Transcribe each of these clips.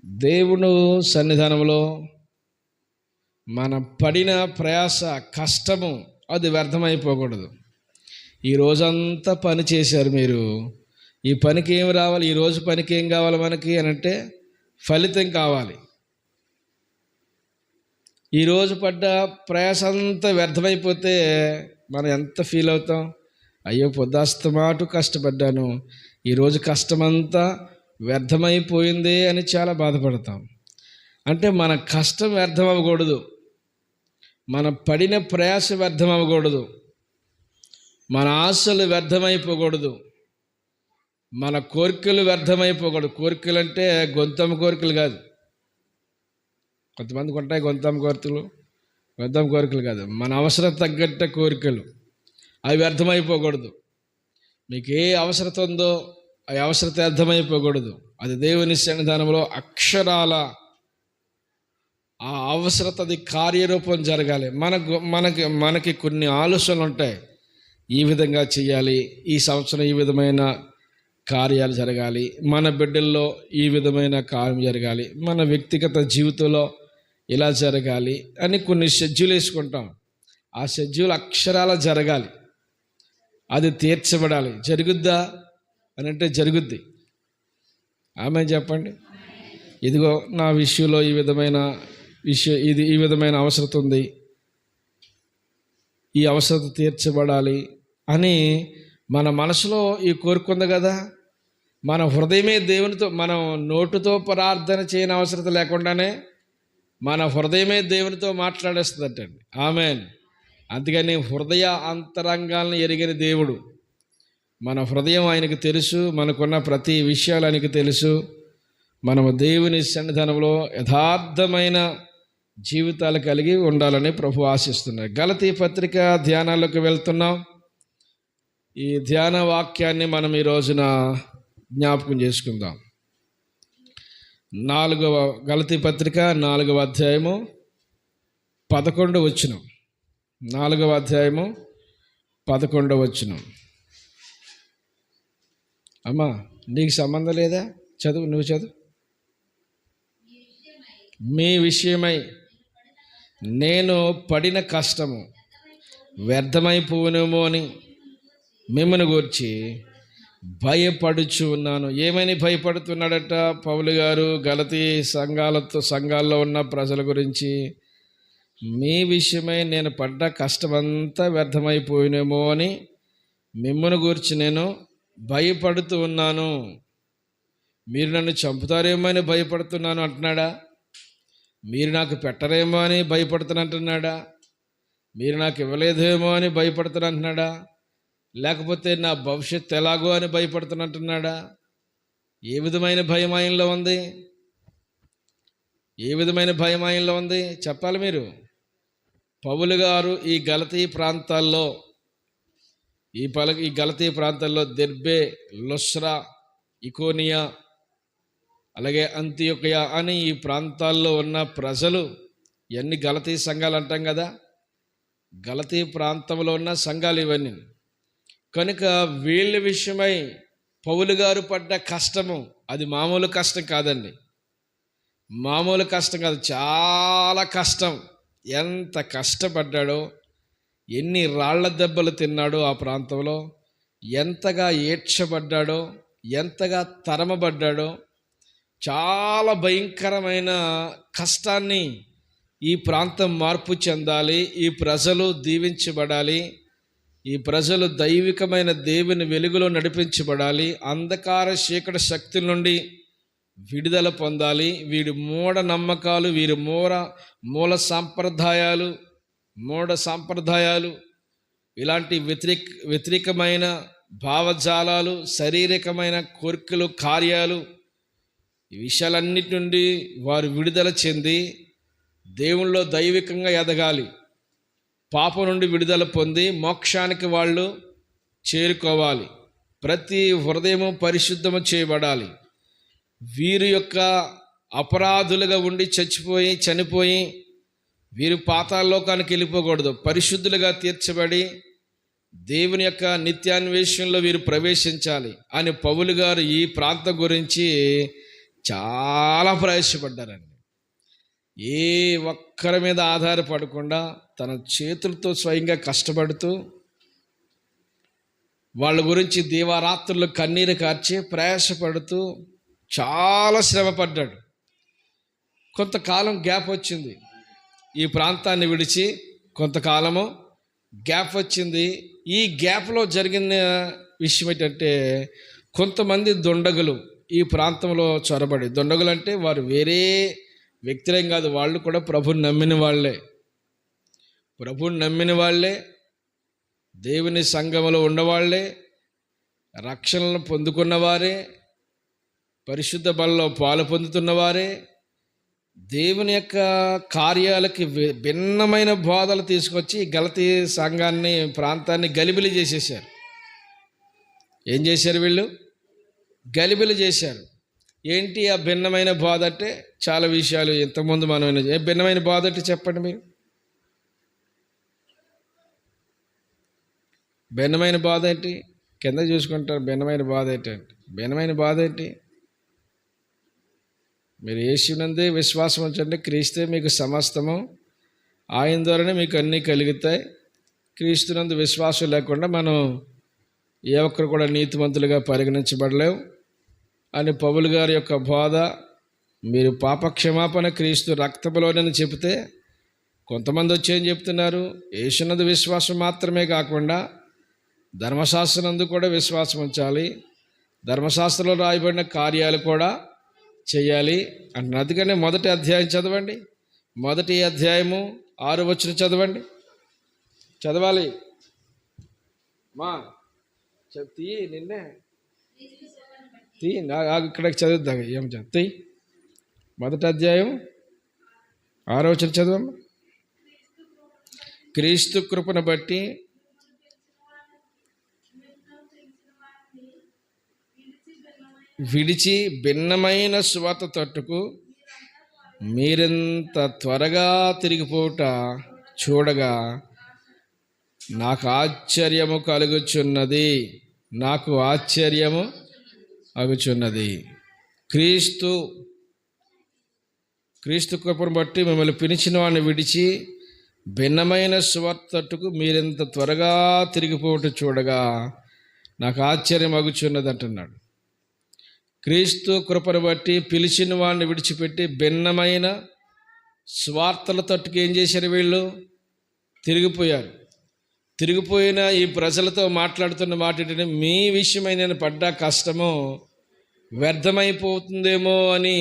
దేవుడు సన్నిధానంలో మన పడిన ప్రయాస, కష్టము అది వ్యర్థమైపోకూడదు. ఈ రోజంతా పని చేశారు మీరు, ఈ పనికి ఏం రావాలి? ఈరోజు పనికి ఏం కావాలి మనకి అని అంటే ఫలితం కావాలి. ఈరోజు పడ్డ ప్రయాస అంతా వ్యర్థమైపోతే మనం ఎంత ఫీల్ అవుతాం? అయ్యో పొద్దాస్తమాటు కష్టపడ్డాను, ఈరోజు కష్టమంతా వ్యర్థమైపోయింది అని చాలా బాధపడతాం. అంటే మన కష్టం వ్యర్థం అవ్వకూడదు, మన పడిన ప్రయాస వ్యర్థం అవ్వకూడదు, మన ఆశలు వ్యర్థమైపోకూడదు, మన కోరికలు వ్యర్థమైపోకూడదు. కోరికలు అంటే గొంతమ్మ కోరికలు కాదు. కొంతమందికి ఉంటాయి గొంతమ్మ కోరికలు కాదు. మన అవసరం తగ్గట్ట కోరికలు, అవి వ్యర్థమైపోకూడదు. మీకు ఏ అవసరత ఉందో ఆ అవసరత వ్యర్థమైపోకూడదు. అది దేవుని సన్నిధానంలో అక్షరాల ఆ అవసరతది కార్యరూపం జరగాలి. మనకి కొన్ని ఆలోచనలు ఉంటాయి, ఈ విధంగా చేయాలి, ఈ సంవత్సరం ఈ విధమైన కార్యాలు జరగాలి, మన బిడ్డల్లో ఈ విధమైన కార్యం జరగాలి, మన వ్యక్తిగత జీవితంలో ఇలా జరగాలి అని కొన్ని షెడ్యూల్ వేసుకుంటాం. ఆ షెడ్యూల్ అక్షరాల జరగాలి, అది తీర్చబడాలి. జరుగుద్దా అని అంటే జరుగుద్ది. ఆమె చెప్పండి, ఇదిగో నా విషయంలో ఈ విధమైన అవసరత ఉంది, ఈ అవసరత తీర్చబడాలి అని మన మనసులో ఈ కోరుకుంది కదా. మన హృదయమే దేవునితో, మనం నోటుతో ప్రార్థన చేయని అవసరం లేకుండానే మన హృదయమే దేవునితో మాట్లాడేస్తుందటండి. ఆమేన్. అందుకని హృదయ అంతరంగాలను ఎరిగిన దేవుడు, మన హృదయం ఆయనకు తెలుసు, మనకున్న ప్రతి విషయాలు ఆయనకు తెలుసు. మనము దేవుని సన్నిధానంలో యథార్థమైన జీవితాలు కలిగి ఉండాలని ప్రభు ఆశిస్తున్నారు. గలతీ పత్రిక ధ్యానాలకు వెళ్తున్నాం. ఈ ధ్యాన వాక్యాన్ని మనం ఈ రోజున జ్ఞాపకం చేసుకుందాం. గలతీ పత్రిక 4వ అధ్యాయము 11వ వచనం. 4వ అధ్యాయము 11వ వచనం. అమ్మా, నీకు సంబంధం లేదా? చదువు, నువ్వు చదువు. మీ విషయమై నేను పడిన కష్టము వ్యర్థమైపోవునేమో అని మిమ్మల్ని గూర్చి భయపడుచు ఉన్నాను. ఏమని భయపడుతున్నాడట పౌలు గారు? గలతీ సంఘాల్లో ఉన్న ప్రజల గురించి, మీ విషయమై నేను పడ్డ కష్టమంతా వ్యర్థమైపోయినేమో అని మిమ్మల్ని గూర్చి నేను భయపడుతూ ఉన్నాను. మీరు నన్ను చంపుతారేమో అని భయపడుతున్నాను అంటున్నాడా? మీరు నాకు పెట్టరేమో అని భయపడుతున్నట్టున్నాడా? మీరు నాకు ఇవ్వలేదేమో అని భయపడుతున్నట్టున్నాడా? లేకపోతే నా భవిష్యత్తు ఎలాగో అని భయపడుతున్నట్టున్నాడా? ఏ విధమైన భయం ఆయనలో ఉంది? ఏ విధమైన భయం ఆయనలో ఉంది చెప్పాలి మీరు. పౌలు గారు ఈ గలతీ ప్రాంతాల్లో దెర్బే, లుస్త్రా, ఇకోనియా, అలాగే అంతియోకియా అని ఈ ప్రాంతాల్లో ఉన్న ప్రజలు, ఇవన్నీ గలతీ సంఘాలు అంటాం కదా, గలతీ ప్రాంతంలో ఉన్న సంఘాలు ఇవన్నీ. కనుక వీళ్ళ విషయమై పౌలు గారు పడ్డ కష్టము అది మామూలు కష్టం కాదండి. మామూలు కష్టం కాదు, చాలా కష్టం. ఎంత కష్టపడ్డాడో, ఎన్ని రాళ్ల దెబ్బలు తిన్నాడో ఆ ప్రాంతంలో, ఎంతగా ఏడ్చబడ్డాడో, ఎంతగా తరమబడ్డాడో, చాలా భయంకరమైన కష్టాన్ని ఈ ప్రాంతం మార్పు చెందాలి, ఈ ప్రజలు దీవించబడాలి, ఈ ప్రజలు దైవికమైన దేవుని వెలుగులో నడిపించబడాలి, అంధకార చీకటి శక్తుల నుండి విడుదల పొందాలి. వీడి మూఢ నమ్మకాలు, వీరి మూల సాంప్రదాయాలు, ఇలాంటి వ్యతిరేకమైన భావజాలాలు, శారీరకమైన కోరికలు, కార్యాలు, ఈ విషయాలన్నిటి నుండి వారు విడుదల చెంది దేవుళ్ళో దైవికంగా ఎదగాలి. పాపం నుండి విడుదల పొంది మోక్షానికి వాళ్ళు చేరుకోవాలి. ప్రతి హృదయము పరిశుద్ధము చేయబడాలి. వీరి యొక్క అపరాధులుగా ఉండి చనిపోయి వీరు పాతాళలోకానికి వెళ్ళిపోకూడదు. పరిశుద్ధులుగా తీర్చబడి దేవుని యొక్క నిత్యాన్వేషణలో వీరు ప్రవేశించాలి అని పౌలు గారు ఈ ప్రాంతం గురించి చాలా ప్రయాసపడ్డారండి. ఏ ఒక్కరి మీద ఆధారపడకుండా తన చేతులతో స్వయంగా కష్టపడుతూ వాళ్ళ గురించి దీవారాత్రులు కన్నీరు కార్చి ప్రయాసపడుతూ చాలా శ్రమపడ్డాడు. కొంతకాలం గ్యాప్ వచ్చింది. ఈ ప్రాంతాన్ని విడిచి కొంతకాలము గ్యాప్ వచ్చింది. ఈ గ్యాప్లో జరిగిన విషయం ఏంటంటే, కొంతమంది దుండగులు ఈ ప్రాంతంలో చొరబడి, దుండగులు అంటే వారు వేరే వ్యక్తులేం కాదు, వాళ్ళు కూడా ప్రభుని నమ్మిన వాళ్ళే. ప్రభుని నమ్మిన వాళ్ళే, దేవుని సంఘములో ఉన్నవాళ్లే, రక్షణను పొందుకున్నవారే, పరిశుద్ధ బలలో పాలు పొందుతున్నవారే, దేవుని యొక్క కార్యాలకి భిన్నమైన బోధలు తీసుకొచ్చి గలతీ సంఘాన్ని, ప్రాంతాన్ని గలిబిలి చేసేసారు. ఏం చేశారు వీళ్ళు? గలిబిలి చేశారు. ఏంటి ఆ భిన్నమైన బోధ అంటే? చాలా విషయాలు ఇంతకుముందు మనం భిన్నమైన బోధ అంటే చెప్పండి మీరు. భిన్నమైన బాధ ఏంటి? కింద చూసుకుంటారు. భిన్నమైన బాధ ఏంటంటే, భిన్నమైన బాధ ఏంటి? మీరు యేసునందే విశ్వాసం ఉంచండి, క్రీస్తే మీకు సమస్తము, ఆయన ద్వారానే మీకు అన్నీ కలుగుతాయి. క్రీస్తునందు విశ్వాసం లేకుండా మనం ఏ ఒక్కరు కూడా నీతిమంతులుగా పరిగణించబడలేవు అని పౌలు గారి యొక్క బోధ. మీరు పాపక్షమాపణ క్రీస్తు రక్తములోనని చెబితే కొంతమంది వచ్చి ఏం చెప్తున్నారు? యేసునందు విశ్వాసం మాత్రమే కాకుండా ధర్మశాస్త్రనందు కూడా విశ్వాసం ఉంచాలి, ధర్మశాస్త్రంలో రాయబడిన కార్యాలు కూడా చేయాలి అంటున్నారు. అందుకనే మొదటి అధ్యాయం చదవండి. మొదటి అధ్యాయము 6వ వచనం చదవండి. చదవాలి మా తీ నిన్నే తీ ఇక్కడ చదువుద్దా ఏం తీ. మొదటి అధ్యాయం 6వ వచనం చదవమ్మా. క్రీస్తు కృపను బట్టి విడిచి భిన్నమైన సువార్త తట్టుకు మీరెంత త్వరగా తిరిగిపోవుట చూడగా నాకు ఆశ్చర్యము కలుగుచున్నది, నాకు ఆశ్చర్యము అగుచున్నది. క్రీస్తు కృపను బట్టి మిమ్మల్ని పిలిచిన వాడిని విడిచి భిన్నమైన సువార్త తట్టుకు మీరెంత త్వరగా తిరిగిపోవటం చూడగా నాకు ఆశ్చర్యం అగుచున్నది అంటున్నాడు. క్రీస్తు కృపను బట్టి పిలిచిన వాడిని విడిచిపెట్టి భిన్నమైన స్వార్థల తట్టుకు ఏం చేశారు? వీళ్ళు తిరిగిపోయారు. తిరిగిపోయిన ఈ ప్రజలతో మాట్లాడుతున్న మాట ఏంటంటే, మీ విషయమై నేను పడ్డ కష్టము వ్యర్థమైపోతుందేమో అని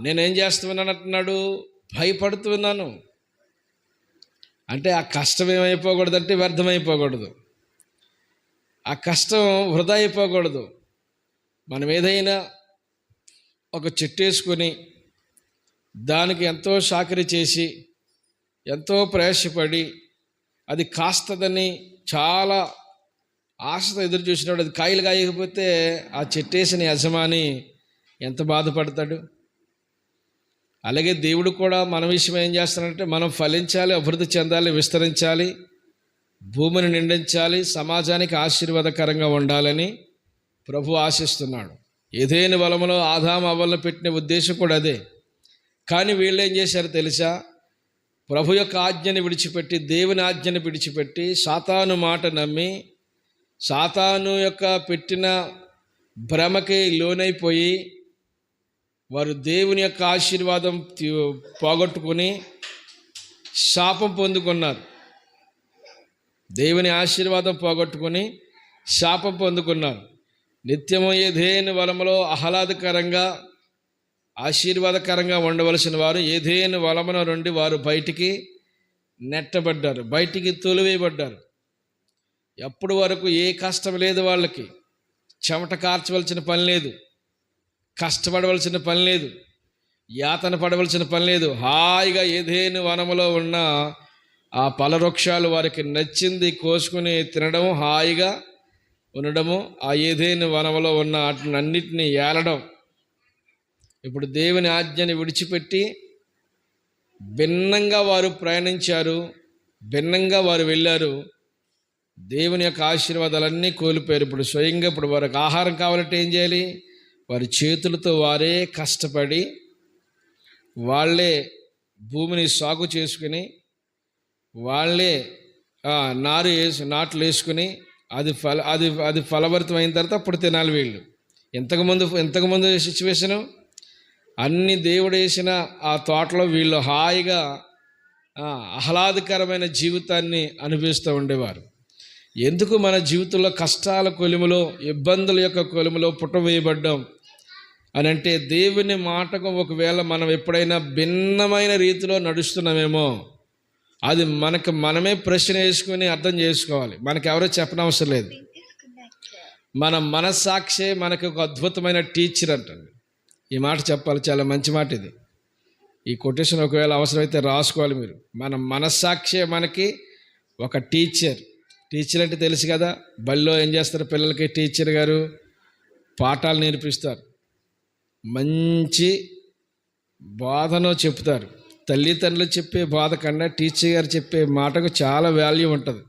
నేనేం చేస్తున్నాను అంటున్నాడు, భయపడుతున్నాను. అంటే ఆ కష్టం ఏమైపోకూడదంటే వ్యర్థమైపోకూడదు, ఆ కష్టం వృధా అయిపోకూడదు. మనం ఏదైనా ఒక చెట్టు వేసుకొని దానికి ఎంతో సాకరీ చేసి ఎంతో ప్రయాసపడి అది కాస్తదని చాలా ఆశతో ఎదురు చూసినప్పుడు అది కాయలు కాయకపోతే ఆ చెట్టు వేసిన యజమాని ఎంత బాధపడతాడు? అలాగే దేవుడు కూడా మన విషయం ఏం చేస్తాడంటే, మనం ఫలించాలి, అభివృద్ధి చెందాలి, విస్తరించాలి, భూమిని నిండించాలి, సమాజానికి ఆశీర్వాదకరంగా ఉండాలని ప్రభు ఆశిస్తున్నాడు. ఏదైనా వలములో ఆదాము అవ్వలను పెట్టిన ఉద్దేశం కూడా అదే. కానీ వీళ్ళు ఏం చేశారో తెలుసా? ప్రభు యొక్క ఆజ్ఞని విడిచిపెట్టి, దేవుని ఆజ్ఞని విడిచిపెట్టి, సాతాను మాట నమ్మి, సాతాను యొక్క పెట్టిన భ్రమకి లోనైపోయి వారు దేవుని యొక్క ఆశీర్వాదం పోగొట్టుకుని శాపం పొందుకున్నారు. దేవుని ఆశీర్వాదం పోగొట్టుకుని శాపం పొందుకున్నారు. నిత్యము ఏదేను వలములో ఆహ్లాదకరంగా ఆశీర్వాదకరంగా ఉండవలసిన వారు ఏదేను వలమున నుండి వారు బయటికి నెట్టబడ్డారు, బయటికి తొలివేయబడ్డారు. ఎప్పుడు వరకు ఏ కష్టం లేదు, వాళ్ళకి చెమట కార్చవలసిన పని లేదు, కష్టపడవలసిన పని లేదు, యాతన పడవలసిన పని లేదు. హాయిగా ఏదేను వనములో ఉన్న ఆ ఫలవృక్షాలు వారికి నచ్చింది కోసుకుని తినడం, హాయిగా ఉండడము, ఆ ఏదేను వనములో ఉన్న వాటినన్నిటినీ ఏలడం. ఇప్పుడు దేవుని ఆజ్ఞని విడిచిపెట్టి భిన్నంగా వారు ప్రయాణించారు, భిన్నంగా వారు వెళ్ళారు. దేవుని యొక్క ఆశీర్వాదాలన్నీ కోల్పోయారు. ఇప్పుడు స్వయంగా ఇప్పుడు వారికి ఆహారం కావాలంటే ఏం చేయాలి? వారి చేతులతో వారే కష్టపడి వాళ్ళే భూమిని సాగు చేసుకుని వాళ్ళే నాట్లు వేసుకుని అది ఫలభరితం అయిన తర్వాత అప్పుడు తినాలి వీళ్ళు. ఇంతకుముందు సిచ్యువేషను అన్ని దేవుడు వేసిన ఆ తోటలో వీళ్ళు హాయిగా ఆహ్లాదకరమైన జీవితాన్ని అనుభవిస్తూ ఉండేవారు. ఎందుకు మన జీవితంలో కష్టాల కొలిములో, ఇబ్బందుల యొక్క కొలిములో పుట్టవేయబడ్డాం అని అంటే, దేవుని మాటకు ఒకవేళ మనం ఎప్పుడైనా భిన్నమైన రీతిలో నడుస్తున్నామేమో అది మనమే ప్రశ్న వేసుకుని అర్థం చేసుకోవాలి. మనకెవరో చెప్పనవసరం లేదు. మన మనస్సాక్షే మనకు ఒక అద్భుతమైన టీచర్ అంటండి. ఈ మాట చెప్పాలి, చాలా మంచి మాట ఇది. ఈ కొటేషన్ ఒకవేళ అవసరమైతే రాసుకోవాలి మీరు. మన మనస్సాక్షే మనకి ఒక టీచర్. టీచర్ అంటే తెలుసు కదా, బడిలో ఏం చేస్తారు పిల్లలకి? టీచర్ గారు పాఠాలు నేర్పిస్తారు, మంచి బోధన చెప్తారు. తల్లిదండ్రులు చెప్పే బాధ కన్నా టీచర్ గారు చెప్పే మాటకు చాలా వాల్యూ ఉంటుంది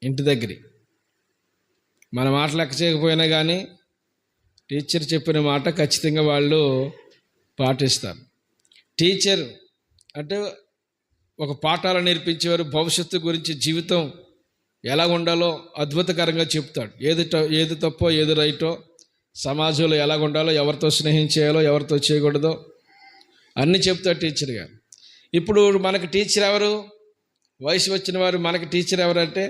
ఇంటి దగ్గర. మన మాట లెక్క చేయకపోయినా కానీ టీచర్ చెప్పిన మాట ఖచ్చితంగా వాళ్ళు పాటిస్తారు. టీచర్ అంటే ఒక పాఠాలు నేర్పించేవారు. భవిష్యత్తు గురించి, జీవితం ఎలా ఉండాలో అద్భుతకరంగా చెప్తాడు. ఏది తప్పో ఏది రైటో, సమాజంలో ఎలా ఉండాలో, ఎవరితో స్నేహం చేయాలో ఎవరితో చేయకూడదో అన్నీ చెప్తాడు టీచర్ గారు. ఇప్పుడు మనకి టీచర్ ఎవరు? వయసు వచ్చిన వారు మనకి టీచర్ ఎవరంటే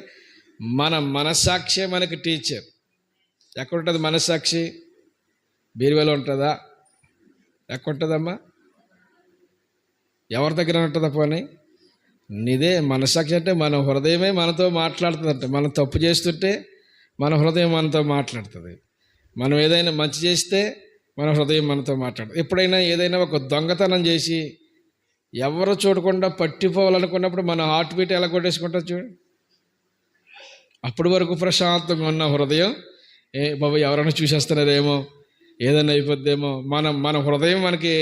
మన మనస్సాక్షే మనకి టీచర్. ఎక్కడ ఉంటుంది మనస్సాక్షి? బీరువాలో ఉంటుందా? ఎక్కడ ఉంటుందమ్మా? ఎవరి దగ్గర ఉంటుందా? పోనీ నీదే మనస్సాక్షి. అంటే మన హృదయమే మనతో మాట్లాడుతుందంట. మనం తప్పు చేస్తుంటే మన హృదయం మనతో మాట్లాడుతుంది. మనం ఏదైనా మంచి చేస్తే మన హృదయం మనతో మాట్లాడుతుంది. ఎప్పుడైనా ఏదైనా ఒక దొంగతనం చేసి ఎవరు చూడకుండా పట్టిపోవాలనుకున్నప్పుడు మన హార్ట్ బీట్ ఎలా కొట్టేసుకుంటుంది చూడు. అప్పటి వరకు ప్రశాంతంగా ఉన్న హృదయం బాబు ఎవరైనా చూసేస్తున్నారేమో, ఏదైనా అయిపోద్దేమో, మన హృదయం మనకి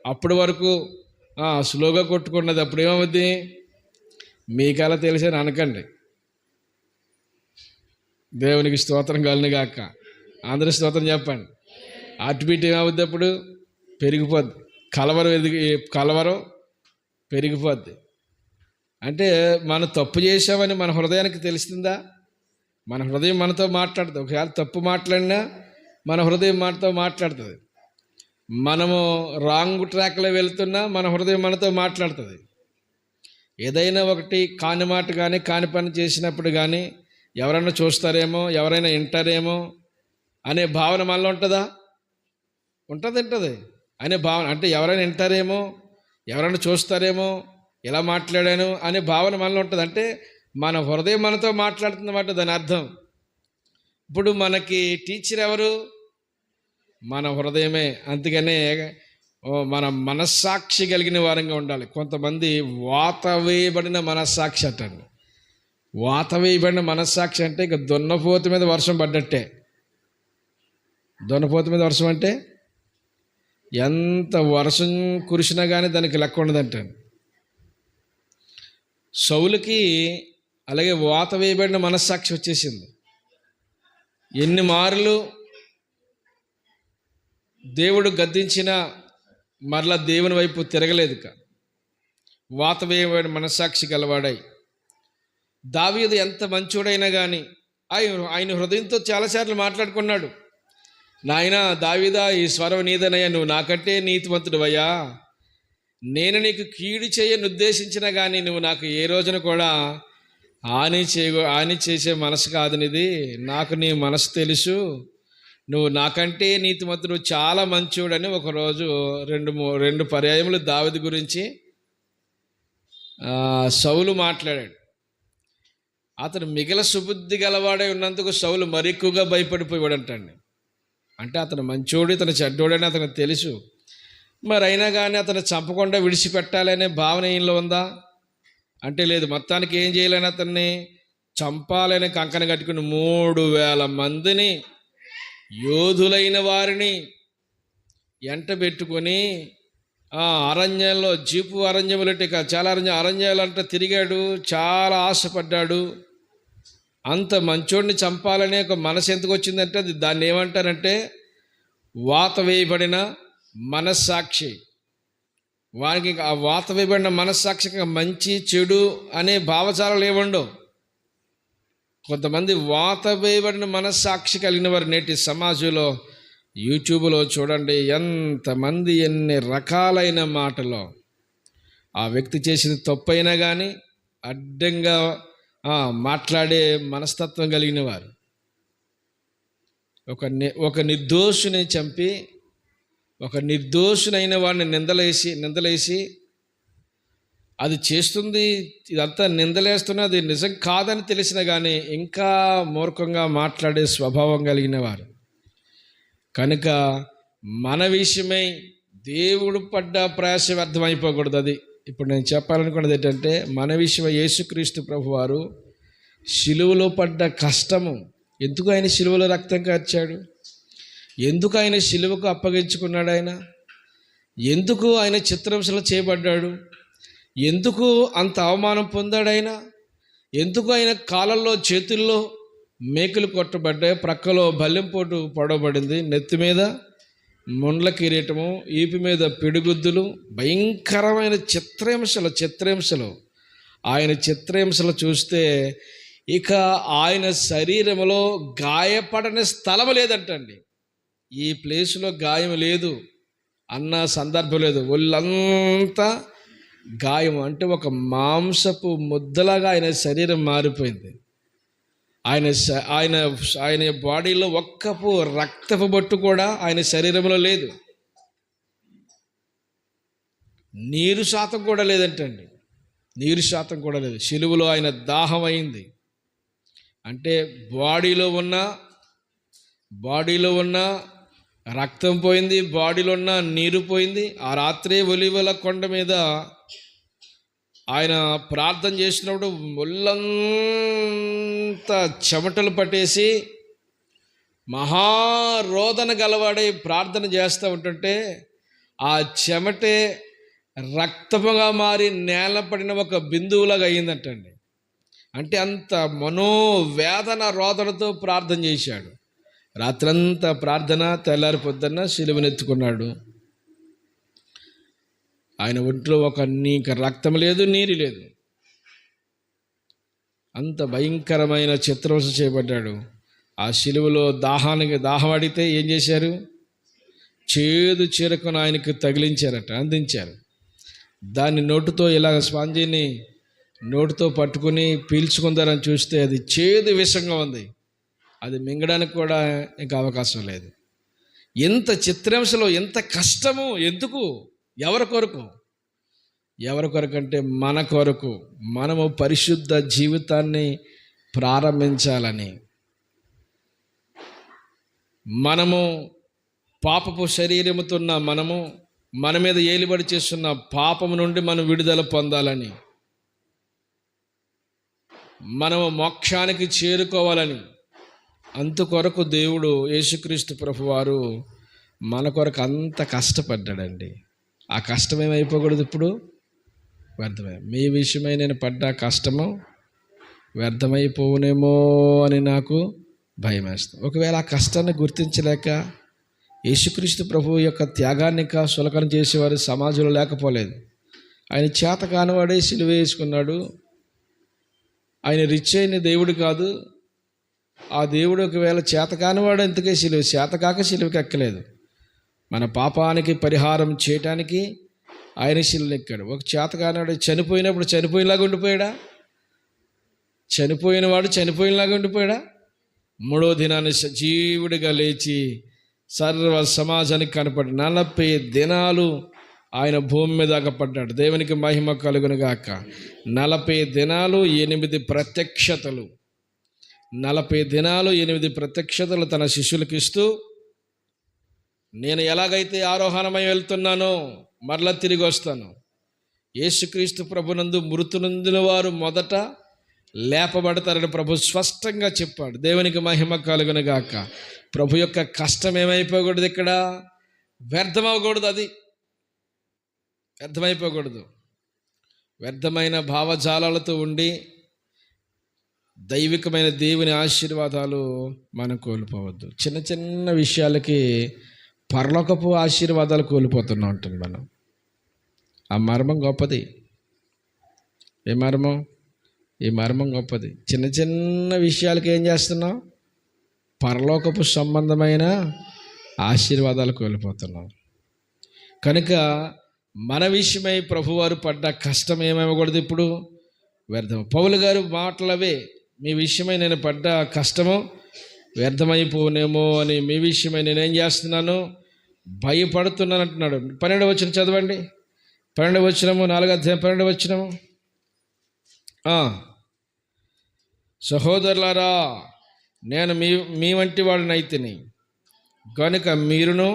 అప్పటి వరకు స్లోగా కొట్టుకున్నది. అప్పుడు ఏమవుద్ది? మీకలా తెలిసని అనకండి. దేవునికి స్తోత్రం కలుగును గాక. అందరూ స్తోత్రం చెప్పండి. హార్ట్ బీట్ ఏమవుద్ది? అప్పుడు పెరిగిపోద్ది. కలవరం పెరిగిపోద్ది. అంటే మనం తప్పు చేసామని మన హృదయానికి తెలుస్తుందా? మన హృదయం మనతో మాట్లాడుతుంది. ఒకవేళ తప్పు మాట్లాడినా మన హృదయం మనతో మాట్లాడుతుంది. మనము రాంగ్ ట్రాక్లో వెళ్తున్నా మన హృదయం మనతో మాట్లాడుతుంది. ఏదైనా ఒకటి కాని మాట కానీ కాని పని చేసినప్పుడు కానీ ఎవరైనా చూస్తారేమో, ఎవరైనా వింటారేమో అనే భావన మనలో ఉంటుందా? ఉంటుంది అనే భావన. అంటే ఎవరైనా వింటారేమో, ఎవరైనా చూస్తారేమో, ఎలా మాట్లాడాను అనే భావన మనలో ఉంటుంది. అంటే మన హృదయం మనతో మాట్లాడుతుందన్నమాట దాని అర్థం. ఇప్పుడు మనకి టీచర్ ఎవరు? మన హృదయమే. అందుకనే మన మనస్సాక్షి కలిగిన వారంగా ఉండాలి. కొంతమంది వాత వేయబడిన మనస్సాక్షి అంటారు. వాత వేయబడిన మనస్సాక్షి అంటే ఇక దున్నపోతు మీద వర్షం పడ్డట్టే. దున్నపోతు మీద వర్షం అంటే ఎంత వర్షం కురిసినా కానీ దానికి లెక్క ఉండదంటాను. సౌలుకి అలాగే వాత వేయబడిన మనస్సాక్షి వచ్చేసింది. ఎన్ని మార్లు దేవుడు గద్దించినా మరలా దేవుని వైపు తిరగలేదు. వాత వేయబడిన మనస్సాక్షి గలవాడై దావీదు ఎంత మంచోడైనా కానీ ఆయన హృదయంతో చాలాసార్లు మాట్లాడుకున్నాడు. నాయనా దావీదా, ఈ స్వరం నీదనయ్యా, నువ్వు నాకంటే నీతిమంతుడువయ్యా. నేను నీకు కీడు చేయని ఉద్దేశించినా కానీ నువ్వు నాకు ఏ రోజున కూడా హాని చేసే మనసు కాదు నీది. నాకు నీ మనసు తెలుసు. నువ్వు నాకంటే నీతిమంతుడు, చాలా మంచోడని ఒకరోజు రెండు పర్యాయములు దావీదు గురించి సౌలు మాట్లాడాడు. అతను మిగిల సుబుద్ధి గలవాడై ఉన్నందుకు సౌలు మరి ఎక్కువగా భయపడిపోయాడంటండి. అంటే అతను మంచోడు, ఇతను చెడ్డోడని అతనికి తెలుసు. మరి అయినా కానీ అతను చంపకుండా విడిచిపెట్టాలనే భావన ఈయనలో ఉందా అంటే లేదు. మొత్తానికి ఏం చేయాలని అతన్ని చంపాలని కంకణ కట్టుకుని 3000 మందిని, యోధులైన వారిని ఎంట పెట్టుకొని అరణ్యంలో, జీపు అరణ్యములంటే చాలా అరణ్యాలంటే తిరిగాడు. చాలా ఆశపడ్డాడు. అంత మంచోడిని చంపాలనే ఒక మనసు ఎందుకు వచ్చిందంటే దాన్ని ఏమంటారంటే వాత వేయబడిన మనస్సాక్షి. వారికి ఆ వాత వేయబడిన మనస్సాక్షిగా మంచి చెడు అనే భావజాలాలు ఏముండవు. కొంతమంది వాత వేయబడిన మనస్సాక్షి కలిగిన వారు నేటి సమాజంలో యూట్యూబ్లో చూడండి, ఎంతమంది ఎన్ని రకాలైన మాటలో ఆ వ్యక్తి చేసిన తప్పైనా కానీ అడ్డంగా మాట్లాడే మనస్తత్వం కలిగిన వారు. ఒక నిర్దోషుని చంపి ఒక నిర్దోషునైన వాడిని నిందలేసి అది చేస్తుంది, ఇదంతా నిందలేస్తున్నా అది నిజం కాదని తెలిసినా కానీ ఇంకా మూర్ఖంగా మాట్లాడే స్వభావం కలిగిన వారు. కనుక మన విషయమై దేవుడు పడ్డ ప్రయాస వ్యర్థమైపోకూడదు. అది ఇప్పుడు నేను చెప్పాలనుకున్నది ఏంటంటే, మన విషయమై యేసుక్రీస్తు ప్రభువారు శిలువలో పడ్డ కష్టము, ఎందుకు ఆయన శిలువలో రక్తం కార్చాడు, ఎందుకు ఆయన శిలువకు అప్పగించుకున్నాడు, ఎందుకు ఆయన చిత్రహింసలు చేయబడ్డాడు, ఎందుకు అంత అవమానం పొందాడు ఆయన, ఎందుకు ఆయన కాళ్ళల్లో చేతుల్లో మేకులు కొట్టబడ్డాయి, ప్రక్కలో బల్లెంపోటు పొడవబడింది, నెత్తి మీద ముండ్ల కిరీటము, ఈపి మీద పిడిగుద్దులు, భయంకరమైన చిత్రహింసలు. ఆయన చిత్రహింసలు చూస్తే ఇక ఆయన శరీరంలో గాయపడని స్థలం లేదంటండి. ఈ ప్లేస్లో గాయం లేదు అన్న సందర్భం లేదు. ఒళ్ళంతా గాయం, అంటే ఒక మాంసపు ముద్దలాగా ఆయన శరీరం మారిపోయింది. ఆయన బాడీలో ఒక్కపు రక్తపు బొట్టు కూడా ఆయన శరీరంలో లేదు. నీరు శాతం కూడా లేదంటండి, నీరు శాతం కూడా లేదు. శిలువలో ఆయన దాహం అయింది. అంటే బాడీలో ఉన్న రక్తం పోయింది, బాడీలో ఉన్న నీరు పోయింది. ఆ రాత్రే ఒలీవల కొండ మీద ఆయన ప్రార్థన చేసినప్పుడు ఒళ్ళంతా చెమటలు పట్టేసి మహారోదన గలవాడై ప్రార్థన చేస్తూ ఉంటుంటే ఆ చెమటే రక్తముగా మారి నేల పడిన ఒక బిందువులాగా అయ్యిందంటండి. అంటే అంత మనోవేదన రోదనతో ప్రార్థన చేశాడు. రాత్రంతా ప్రార్థన, తెల్లారి పొద్దున్న సిలువనెత్తుకున్నాడు. ఆయన ఒంట్లో నీకు రక్తం లేదు, నీరు లేదు, అంత భయంకరమైన చిత్రహింస చేయబడ్డాడు. ఆ శిలువలో దాహం అడిగితే ఏం చేశారు? చేదు చిరకను ఆయనకు తగిలించారట, అందించారు. దాన్ని నోటుతో ఇలాగ స్పాంజీని నోటుతో పట్టుకుని పీల్చుకుందారని చూస్తే అది చేదు విషంగా ఉంది. అది మింగడానికి కూడా ఇంకా అవకాశం లేదు. ఎంత చిత్రహింసలో, ఎంత కష్టము, ఎందుకు, ఎవరి కొరకు అంటే మన కొరకు. మనము పరిశుద్ధ జీవితాన్ని ప్రారంభించాలని, మనము పాపపు శరీరముతో ఉన్న మన మీద ఏలుబడి చేస్తున్న పాపము నుండి మనం విడుదల పొందాలని, మనము మోక్షానికి చేరుకోవాలని, అందుకొరకు దేవుడు యేసుక్రీస్తు ప్రభువారు మన కొరకు అంత కష్టపడ్డాడండి. ఆ కష్టం ఏమైపోకూడదు, ఇప్పుడు వ్యర్థమే. మీ విషయమై నేను పడ్డ కష్టము వ్యర్థమైపోవునేమో అని నాకు భయం వేస్తుంది. ఒకవేళ ఆ కష్టాన్ని గుర్తించలేక యేసుక్రీస్తు ప్రభువు యొక్క త్యాగాన్ని ఇంకా సులకన చేసేవారు సమాజంలో లేకపోలేదు. ఆయన చేత కానివాడే సిలువ వేసుకున్నాడు. ఆయన రిచ్ అయిన దేవుడు కాదు. ఆ దేవుడు ఒకవేళ చేత కానివాడు ఎందుకే చేత కాక సిలువకి ఎక్కలేదు. మన పాపానికి పరిహారం చేయటానికి ఆయన శిలువను ఎక్కాడు. ఒక చేత కానివాడు చనిపోయినప్పుడు చనిపోయినలాగా ఉండిపోయాడా? చనిపోయినవాడు చనిపోయినలాగా ఉండిపోయాడా? మూడో దినాన్ని సజీవుడిగా లేచి సర్వ సమాజానికి కనపడి 40 దినాలు ఆయన భూమి మీద అగపడ్డాడు. దేవునికి మహిమ కలుగును గాక. 40 దినాలు 8 ప్రత్యక్షతలు, 40 దినాలు 8 ప్రత్యక్షతలు తన శిష్యులకు ఇస్తూ, నేను ఎలాగైతే ఆరోహణమై వెళ్తున్నానో మరలా తిరిగి వస్తాను. యేసుక్రీస్తు ప్రభునందు మృతునందుల వారు మొదట లేపబడతారని ప్రభు స్పష్టంగా చెప్పాడు. దేవునికి మహిమ కలుగును గాక. ప్రభు యొక్క కష్టం ఏమైపోకూడదు, ఇక్కడ వ్యర్థమవకూడదు. అది వ్యర్థమైపోకూడదు. వ్యర్థమైన భావజాలాలతో ఉండి దైవికమైన దేవుని ఆశీర్వాదాలు మనం కోల్పోవద్దు. చిన్న చిన్న విషయాలకి పరలోకపు ఆశీర్వాదాలు కోల్పోతున్నాం ఉంటుంది మనం. ఆ మర్మం గొప్పది. ఏ మర్మం? ఈ మర్మం గొప్పది. చిన్న చిన్న విషయాలకి ఏం చేస్తున్నాం? పరలోకపు సంబంధమైన ఆశీర్వాదాలు కోల్పోతున్నాం. కనుక మన విషయమై ప్రభువారు పడ్డ కష్టం ఏమవ్వకూడదు ఇప్పుడు వ్యర్థం. పౌలు గారు మాటలవే, మీ విషయమై నేను పడ్డ కష్టము వ్యర్థమైపోనేమో అని మీ విషయమై నేనేం చేస్తున్నాను, భయపడుతున్నాను అంటున్నాడు. 12వ వచనం చదవండి. 12వ వచనము, 4వ అధ్యాయం 12వ వచనము. సహోదరులారా, నేను మీ వంటి వాడినైతిని కనుక మీరును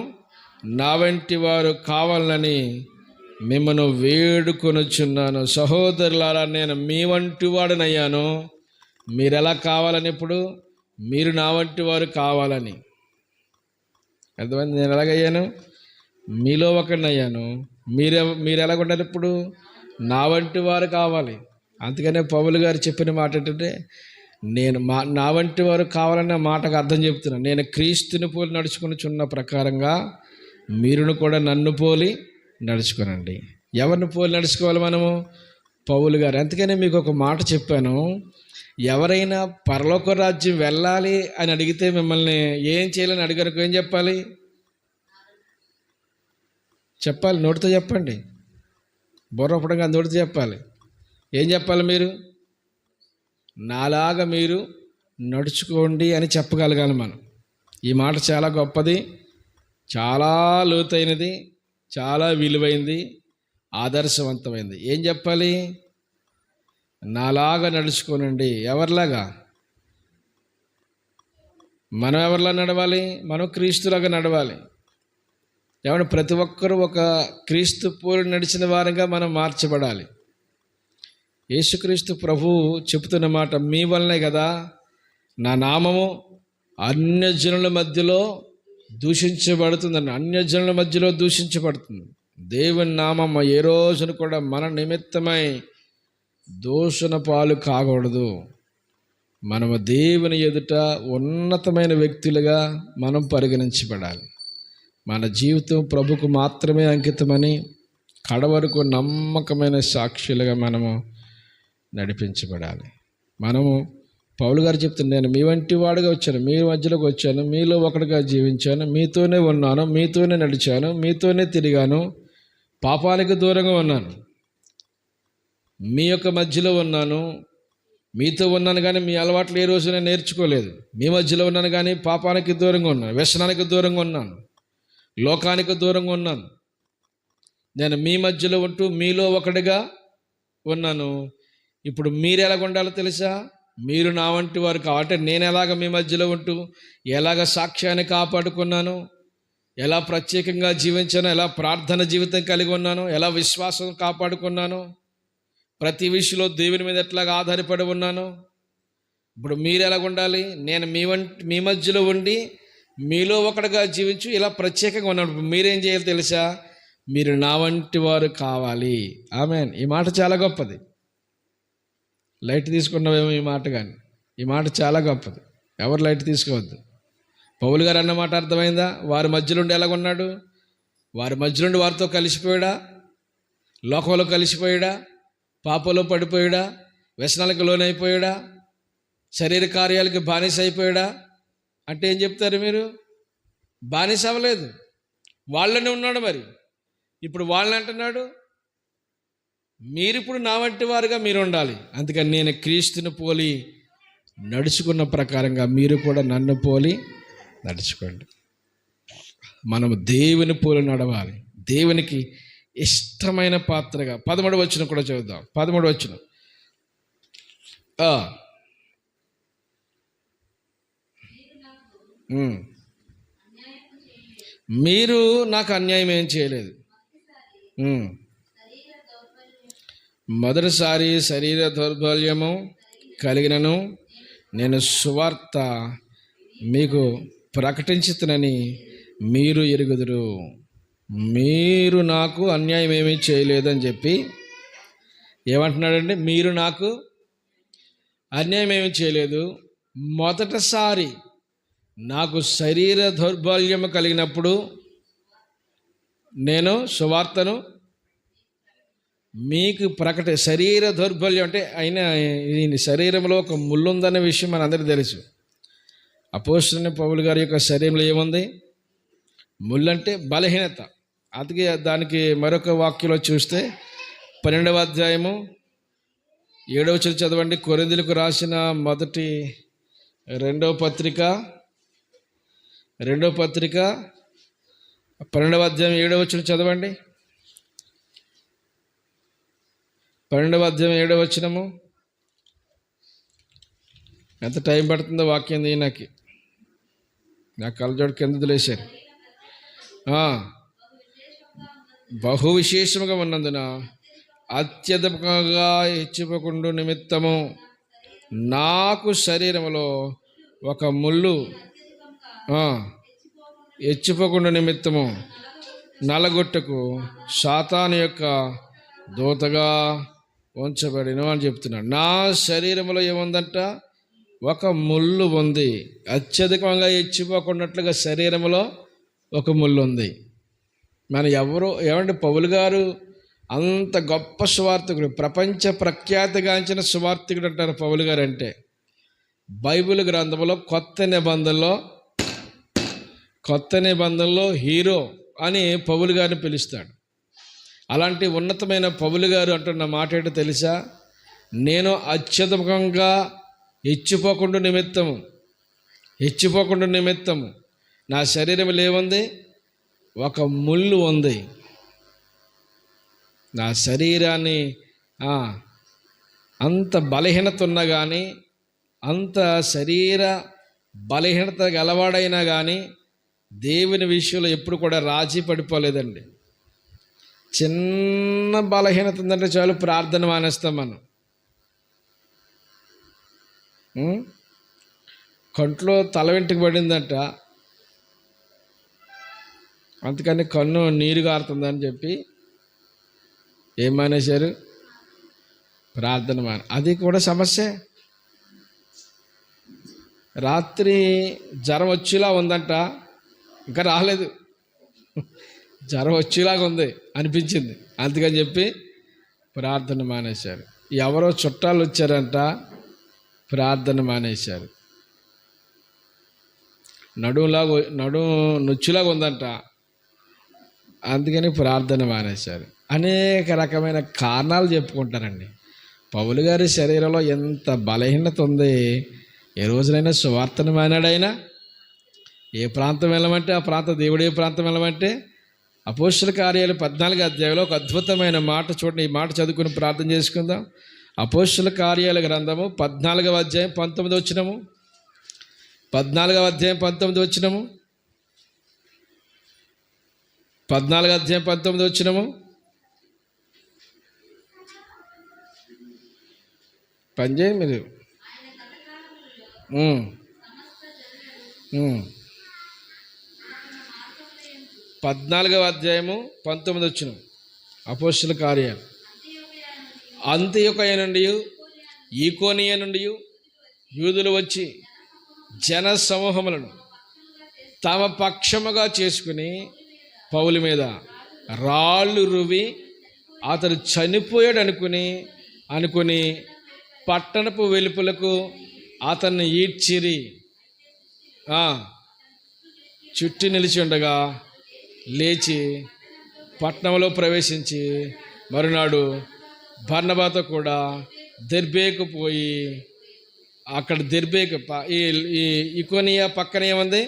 నా వంటి వారు కావాలని మిమ్మల్ని వేడుకొనుచున్నాను. సహోదరులారా, నేను మీ వంటి వాడినయ్యాను. మీరు ఎలా కావాలని? ఇప్పుడు మీరు నా వంటి వారు కావాలని. అర్థమైంది? నేను ఎలాగయ్యాను? మీలో ఒకడిని అయ్యాను. మీరు ఎలాగ ఉండాలి? ఇప్పుడు నా వంటి వారు కావాలి. అందుకనే పౌలు గారు చెప్పిన మాట ఏంటంటే, నా వంటి వారు కావాలన్న మాటకు అర్థం చెప్తున్నాను. నేను క్రీస్తుని పోలి నడుచుకునిచున్న ప్రకారంగా మీరును కూడా నన్ను పోలి నడుచుకోనండి. ఎవరిని పోలి నడుచుకోవాలి మనము? పౌలు గారు. అందుకనే మీకు ఒక మాట చెప్పాను, ఎవరైనా పరలోక రాజ్యం వెళ్ళాలి అని అడిగితే మిమ్మల్ని ఏం చేయాలని అడిగారు, ఏం చెప్పాలి? చెప్పాలి, నోటితో చెప్పండి. బుర్రపడంగా నోటితో చెప్పాలి. ఏం చెప్పాలి? మీరు నాలాగా మీరు నడుచుకోండి అని చెప్పగలగాలి మనం. ఈ మాట చాలా గొప్పది, చాలా లోతైనది, చాలా విలువైంది, ఆదర్శవంతమైంది. ఏం చెప్పాలి? నాలాగా నడుచుకోనండి. ఎవరిలాగా? మనం ఎవరిలా నడవాలి? మనం క్రీస్తులాగా నడవాలి. ఏమంటే ప్రతి ఒక్కరూ ఒక క్రీస్తు పోలి నడిచిన వారంగా మనం మార్చబడాలి. యేసుక్రీస్తు ప్రభువు చెబుతున్న మాట, మీ వల్లనే కదా నా నామము అన్యజనుల మధ్యలో దూషించబడుతుందని. అన్యజనుల మధ్యలో దూషించబడుతుంది. దేవుని నామం ఏ రోజున కూడా మన నిమిత్తమై దూషణ పాలు కాకూడదు. మనము దేవుని ఎదుట ఉన్నతమైన వ్యక్తులుగా మనం పరిగణించబడాలి. మన జీవితం ప్రభుకు మాత్రమే అంకితమని కడవరకు నమ్మకమైన సాక్షులుగా మనము నడిపించబడాలి. మనము పౌలు గారు చెప్తున్నారు, నేను మీ వంటి వాడుగా వచ్చాను, మీ మధ్యలోకి వచ్చాను, మీలో ఒకటిగా జీవించాను, మీతోనే ఉన్నాను, మీతోనే నడిచాను, మీతోనే తిరిగాను, పాపానికి దూరంగా ఉన్నాను, మీ యొక్క మధ్యలో ఉన్నాను, మీతో ఉన్నాను కానీ మీ అలవాట్లు ఏ రోజున నేర్చుకోలేదు. మీ మధ్యలో ఉన్నాను కానీ పాపానికి దూరంగా ఉన్నాను, వ్యసనానికి దూరంగా ఉన్నాను, లోకానికి దూరంగా ఉన్నాను. నేను మీ మధ్యలో ఉంటూ మీలో ఒకటిగా ఉన్నాను. ఇప్పుడు మీరు ఎలాగ ఉండాలో తెలుసా? మీరు నా వంటి వారు కావాలంటే నేను ఎలాగ మీ మధ్యలో ఉంటూ ఎలాగ సాక్ష్యాన్ని కాపాడుకున్నాను, ఎలా ప్రత్యేకంగా జీవించాను, ఎలా ప్రార్థన జీవితం కలిగి ఉన్నాను, ఎలా విశ్వాసం కాపాడుకున్నాను, ప్రతి విషయంలో దేవుని మీద ఎట్లాగా ఆధారపడి ఉన్నాను. ఇప్పుడు మీరు ఎలాగ ఉండాలి? నేను మీ మధ్యలో ఉండి మీలో ఒకటిగా జీవించు ఇలా ప్రత్యేకంగా ఉన్నాను. మీరేం చేయాలి తెలుసా? మీరు నా వంటి వారు కావాలి. ఆమేన్. ఈ మాట చాలా గొప్పది. లైట్ తీసుకున్నావేమో ఈ మాట, కానీ ఈ మాట చాలా గొప్పది. ఎవరు లైట్ తీసుకోవద్దు. పౌలు గారు అన్న మాట అర్థమైందా? వారి మధ్యలో ఉండి ఎలాగున్నాడు? వారి మధ్యలో ఉండి వారితో కలిసిపోయాడా? లోకంలో కలిసిపోయాడా? పాపంలో పడిపోయాడా? వ్యసనాలకు లోనైపోయాడా? శరీర కార్యాలకి బానిస అయిపోయాడా? అంటే ఏం చెప్తారు మీరు? బానిస అవ్వలేదు, వాళ్ళనే ఉన్నాడు. మరి ఇప్పుడు వాళ్ళని అంటున్నాడు, మీరిప్పుడు నా వంటి వారుగా మీరు ఉండాలి. అందుకని నేను క్రీస్తుని పోలి నడుచుకున్న ప్రకారంగా మీరు కూడా నన్ను పోలి నడుచుకోండి. మనము దేవుని పోలి నడవాలి, దేవునికి ఇష్టమైన పాత్రగా. 13వ వచనం కూడా చదువుదాం. 13వ వచనం. మీరు నాకు అన్యాయం ఏం చేయలేదు. మొదటిసారి శరీర దౌర్బల్యము కలిగినను నేను సువార్త మీకు ప్రకటించుతునని మీరు ఎరుగుదురు. మీరు నాకు అన్యాయం ఏమీ చేయలేదని చెప్పి ఏమంటున్నాడండి? మీరు నాకు అన్యాయం ఏమీ చేయలేదు. మొదటిసారి నాకు శరీర దౌర్బల్యము కలిగినప్పుడు నేను సువార్తను మీకు శరీర దౌర్బల్యం అంటే అయినా ఈ శరీరంలో ఒక ముళ్ళు ఉందనే విషయం మనందరికీ తెలుసు. అపోస్తలుడైన పౌలు గారి యొక్క శరీరంలో ఏముంది? ముళ్ళు అంటే బలహీనత. అందుకే దానికి మరొక వాక్యంలో చూస్తే 12వ అధ్యాయము 7వ వచనం చదవండి. కొరింథీయులకు రాసిన రెండవ పత్రిక 12వ అధ్యాయం 7వ వచనం చదవండి. 12వ అధ్యాయం 7వ వచనము. ఎంత టైం పడుతుందో వాక్యం నాకు కళ్ళజోడు కింద లేశారు. బహు విశేషముగా ఉన్నందున అత్యధికంగా హెచ్చిపోకుండా నిమిత్తము నాకు శరీరంలో ఒక ముళ్ళు హెచ్చిపోకుండా నిమిత్తము నలగొట్టకు సాతాను యొక్క దూతగా ఉంచబడిను అని చెప్తున్నాడు. నా శరీరంలో ఏముందంట? ఒక ముళ్ళు ఉంది. అత్యధికంగా హెచ్చిపోకున్నట్లుగా శరీరంలో ఒక ముళ్ళు ఉంది. ఏమంటే పౌలు గారు అంత గొప్ప సువార్తికుడు, ప్రపంచ ప్రఖ్యాతిగాంచిన సువార్తికుడు అంటారు పౌలు గారు అంటే. బైబిల్ గ్రంథంలో కొత్త నిబంధనలో హీరో అని పౌలు గారిని పిలుస్తాడు. అలాంటి ఉన్నతమైన పౌలు గారు అంటున్న మాట ఏంటో తెలుసా? నేను అత్యధికంగా హెచ్చిపోకుండా నిమిత్తము నా శరీరంలో ఏముంది? ఒక ముళ్ళు ఉంది. నా శరీరాన్ని అంత బలహీనత ఉన్నా కానీ, అంత శరీర బలహీనత గలవాడైనా కానీ దేవుని విషయంలో ఎప్పుడు కూడా రాజీ పడిపోలేదండి. చిన్న బలహీనత ఉందంటే చాలు ప్రార్థన మానేస్తాం మనం. కంట్లో తల వెంట్రుక పడిందంట, అందుకని కన్ను నీరు గారుతుందని చెప్పి ఏం మానేశారు? ప్రార్థన అది కూడా సమస్య. రాత్రి జ్వరం వచ్చేలా ఉందంట, ఇంకా రాలేదు, జ్వరం వచ్చేలాగా ఉంది అనిపించింది, అందుకని చెప్పి ప్రార్థన మానేశారు. ఎవరో చుట్టాలు వచ్చారంట, ప్రార్థన మానేశారు. నడుము నొచ్చిలాగా ఉందంట, అందుకని ప్రార్థన మానేశారు. అనేక రకమైన కారణాలు చెప్పుకుంటారండి. పౌలు గారి శరీరంలో ఎంత బలహీనత ఉంది. ఏ రోజునైనా సువార్తను మానాడైనా? ఏ ప్రాంతం వెళ్ళమంటే ఆ ప్రాంతం, దేవుడు ఏ ప్రాంతం వెళ్ళమంటే అపోస్తలుల కార్యాలు 14వ అధ్యాయంలో ఒక అద్భుతమైన మాట చూడండి. ఈ మాట చదువుకుని ప్రార్థన చేసుకుందాం. అపోస్తలుల కార్యాల గ్రంథము 14వ అధ్యాయం 19వ వచనము. 14వ అధ్యాయం 19వ వచనము. 14వ అధ్యాయం 19వ వచనము. పని చేయండి మీరు. 14వ అధ్యాయము 19వ వచనం. అపోస్తలుల కార్యాలు. అంతియొకయ నుండి ఈకోనియ నుండి యూదులు వచ్చి జన సమూహములను తమ పక్షముగా చేసుకుని పౌలు మీద రాళ్ళు రువి అతడు చనిపోయాడు అనుకుని పట్టణపు వెలుపలకు అతన్ని ఈడ్చిరి. చుట్టి నిలిచి ఉండగా లేచి పట్టణంలో ప్రవేశించి మరునాడు బర్నబాతో కూడా దెర్బేకు పోయి, అక్కడ దెర్బేకు ఈ ఇకోనియా పక్కన ఏముంది?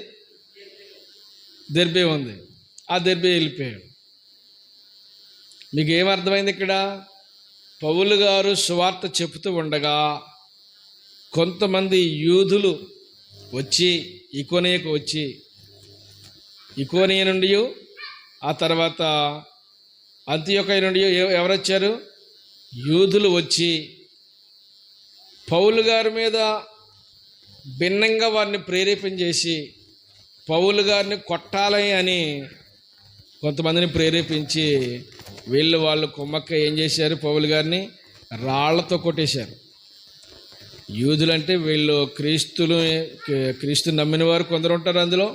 దెర్బే ఉంది. ఆ దెర్బే వెళ్ళిపోయాడు. మీకు ఏమర్థమైంది ఇక్కడ? పౌలు గారు సువార్త చెబుతూ ఉండగా కొంతమంది యూదులు వచ్చి ఇకోనియాకు వచ్చి, ఇకోనియా నుండి ఆ తర్వాత అంతియొకయ నుండి ఎవరు వచ్చారు? యూదులు వచ్చి పౌలు గారి మీద భిన్నంగా వారిని ప్రేరేపణ చేసి పౌలు గారిని కొట్టాలని అని కొంతమందిని ప్రేరేపించి వాళ్ళు కుమ్మక్క ఏం చేశారు? పౌలు గారిని రాళ్లతో కొట్టేశారు. యూదులంటే వీళ్ళు క్రీస్తు నమ్మిన వారు కొందరు ఉంటారు. అందులో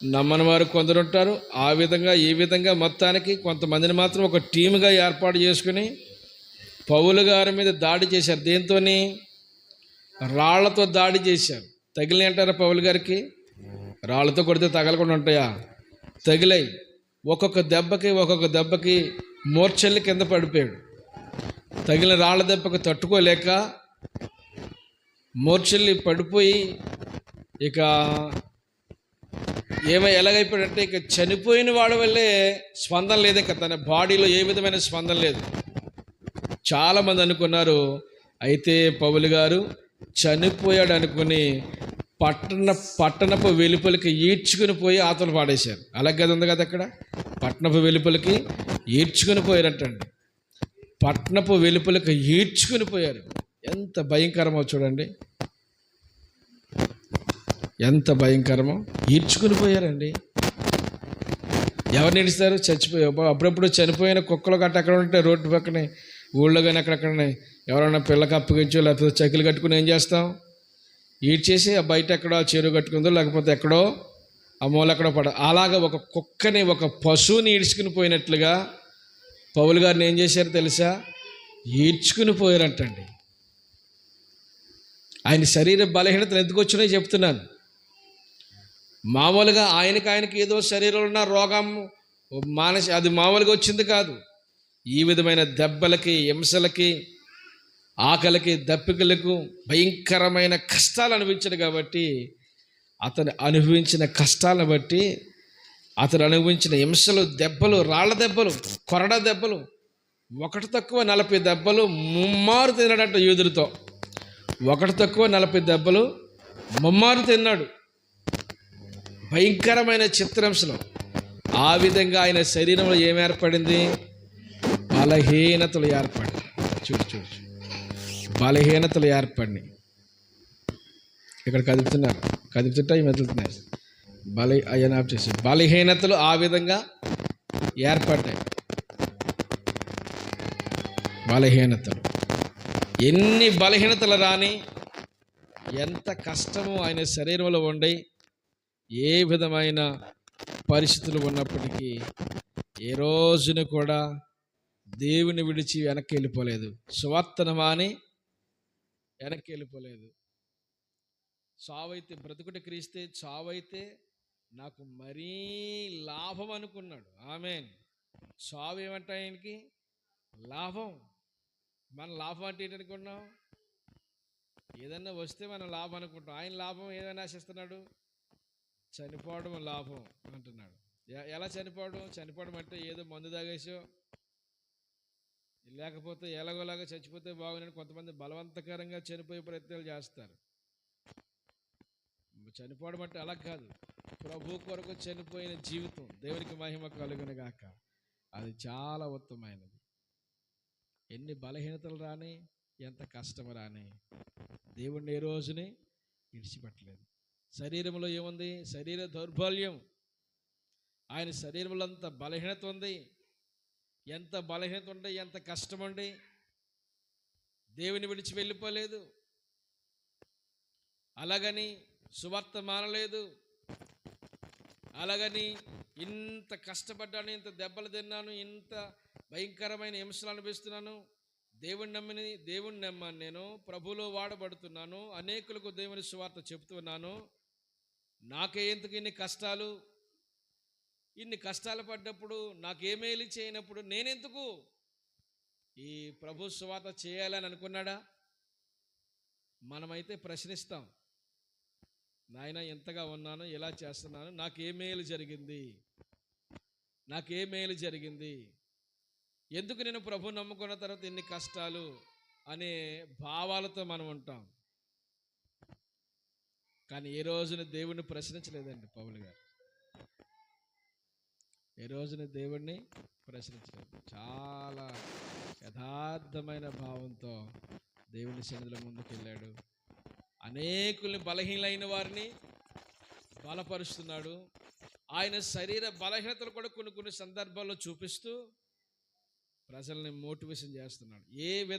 నమ్మని వారు కొందరు ఉంటారు. ఆ విధంగా ఈ విధంగా మొత్తానికి కొంతమందిని మాత్రం ఒక టీముగా ఏర్పాటు చేసుకుని పౌలు గారి మీద దాడి చేశారు. దేంతోని? రాళ్లతో దాడి చేశారు. తగిలి అంటారా పౌలు గారికి? రాళ్లతో కొడితే తగలకుండా ఉంటాయా? తగిలాయి. ఒక్కొక్క దెబ్బకి మూర్ఛల్లి కింద పడిపోయాడు. తగిలిన రాళ్ల దెబ్బకు తట్టుకోలేక మూర్ఛల్లి పడిపోయి ఇక ఎలాగైపోయాడంటే ఇక చనిపోయిన వాడి వల్లే స్పందన లేదు. ఇక తన బాడీలో ఏ విధమైన స్పందన లేదు. చాలామంది అనుకున్నారు అయితే పౌలు గారు చనిపోయాడు అనుకుని పట్టణపు వెలుపలికి ఈడ్చుకుని పోయి ఆతలు పాడేశారు. అలాగే ఉంది కదా అక్కడ, పట్టణపు వెలుపలికి ఈడ్చుకుని పోయారంటండి. పట్టణపు వెలుపలికి ఈడ్చుకుని పోయారు. ఎంత భయంకరమో చూడండి, ఎంత భయంకరమో. ఈడ్చుకుని పోయారండి. ఎవరిని ఇస్తారు? చచ్చిపోయావు. అప్పుడప్పుడు చనిపోయిన కుక్కలు గట్ట అక్కడ ఉంటే రోడ్డు పక్కనే, ఊళ్ళో కానీ అక్కడక్కడనే ఎవరైనా పిల్లకి అప్పగించో లేకపోతే చకిలు కట్టుకుని ఏం చేస్తాం? ఈడ్చేసి ఆ బయట ఎక్కడో చెరువు కట్టుకుందో లేకపోతే ఎక్కడో ఆ మూల ఎక్కడో అలాగ ఒక కుక్కని, ఒక పశువుని ఈడ్చుకుని పోయినట్లుగా పౌలు గారిని ఏం చేశారు తెలుసా? ఈడ్చుకుని పోయారంటండి. ఆయన శరీర బలహీనతలు ఎందుకు వచ్చినాయో చెప్తున్నాను. మామూలుగా ఆయనకి ఏదో శరీరంలో ఉన్న రోగం అది మామూలుగా వచ్చింది కాదు. ఈ విధమైన దెబ్బలకి, హింసలకి, ఆకలికి, దప్పికలకు భయంకరమైన కష్టాలు అనుభవించాడు. కాబట్టి అతను అనుభవించిన కష్టాలను బట్టి, అతను అనుభవించిన హింసలు, దెబ్బలు, రాళ్ల దెబ్బలు, కొరడ దెబ్బలు, ఒకటి తక్కువ 40 దెబ్బలు ముమ్మారు తిన్నాడంట యూదులతో. ఒకటి తక్కువ 40 దెబ్బలు ముమ్మారు తిన్నాడు. భయంకరమైన చిత్రహింసలు. ఆ విధంగా ఆయన శరీరంలో ఏమి ఏర్పడింది? బలహీనతలు ఏర్పడింది. చూడు బలహీనతలు ఏర్పడినాయి. ఇక్కడ కదుపుతుంటే అవి మెదులుతున్నాయి. అయ్యని ఆఫ్ చేసి బలహీనతలు ఆ విధంగా ఏర్పడ్డాయి. బలహీనతలు, ఎన్ని బలహీనతలు రాని, ఎంత కష్టమో ఆయన శరీరంలో ఉండి, ఏ విధమైన పరిస్థితులు ఉన్నప్పటికీ ఏ రోజున కూడా దేవుని విడిచి వెనక్కి వెళ్ళిపోలేదు. సువార్తను మాని వెనక్కి వెళ్ళిపోలేదు. చావైతే బ్రతుకుట క్రీస్తే, చావైతే నాకు మరీ లాభం అనుకున్నాడు. ఆమేన్. చావు ఏమంటే ఆయనకి లాభం. మన లాభం అంటే ఏంటనుకున్నాం? ఏదన్నా వస్తే మనం లాభం అనుకుంటాం. ఆయన లాభం ఏదైనా ఆశిస్తున్నాడు? చనిపోవడం లాభం అంటున్నాడు. ఎలా చనిపోవడం అంటే ఏదో మందు తాగేసో లేకపోతే ఎలాగోలాగా చచ్చిపోతే బాగుందని కొంతమంది బలవంతకరంగా చనిపోయే ప్రయత్నాలు చేస్తారు. చనిపోవడం అంటే అలా కాదు. ప్రభు కొరకు చనిపోయిన జీవితం, దేవునికి మహిమ కలుగును గాక, అది చాలా ఉత్తమమైనది. ఎన్ని బలహీనతలు రాని, ఎంత కష్టం రాని, దేవుణ్ణి ఏ రోజుని విడిచిపెట్టలేదు. శరీరంలో ఏముంది? శరీర దౌర్బల్యం. ఆయన శరీరంలో అంత బలహీనత ఉంది. ఎంత బలహీనత ఉంటే ఎంత కష్టం ఉండి దేవుని విడిచి వెళ్ళిపోలేదు. అలాగని సువార్త మానలేదు. అలాగని ఇంత కష్టపడ్డాను, ఇంత దెబ్బలు తిన్నాను, ఇంత భయంకరమైన హింసలు అనిపిస్తున్నాను, దేవుణ్ణి నమ్మాను, నేను ప్రభులో వాడబడుతున్నాను, అనేకులకు దేవుని సువార్త చెప్తున్నాను, నాకే ఎందుకు ఇన్ని కష్టాలు పడ్డప్పుడు, నాకేమేలి చేయనప్పుడు నేనెందుకు ఈ ప్రభు సువార్త చేయాలని అనుకున్నాడా? మనమైతే ప్రశ్నిస్తాం, నాయన ఎంతగా ఉన్నాను, ఎలా చేస్తున్నాను, నాకే మేలు జరిగింది, ఎందుకు నేను ప్రభు నమ్ముకున్న తర్వాత ఎన్ని కష్టాలు అనే భావాలతో మనం ఉంటాం. కానీ ఏ రోజున దేవుణ్ణి ప్రశ్నించలేదండి పౌలు గారు. ఏ రోజున దేవుణ్ణి ప్రశ్నించలేదు. చాలా యథార్థమైన భావంతో దేవుని సన్నిధిలో ముందుకెళ్ళాడు. అనేకుల్ని, బలహీనైన వారిని బలపరుస్తున్నాడు. ఆయన శరీర బలహీనతలు కూడా కొన్ని సందర్భాల్లో చూపిస్తూ ప్రజల్ని మోటివేషన్ చేస్తున్నాడు. ఏ విధంగా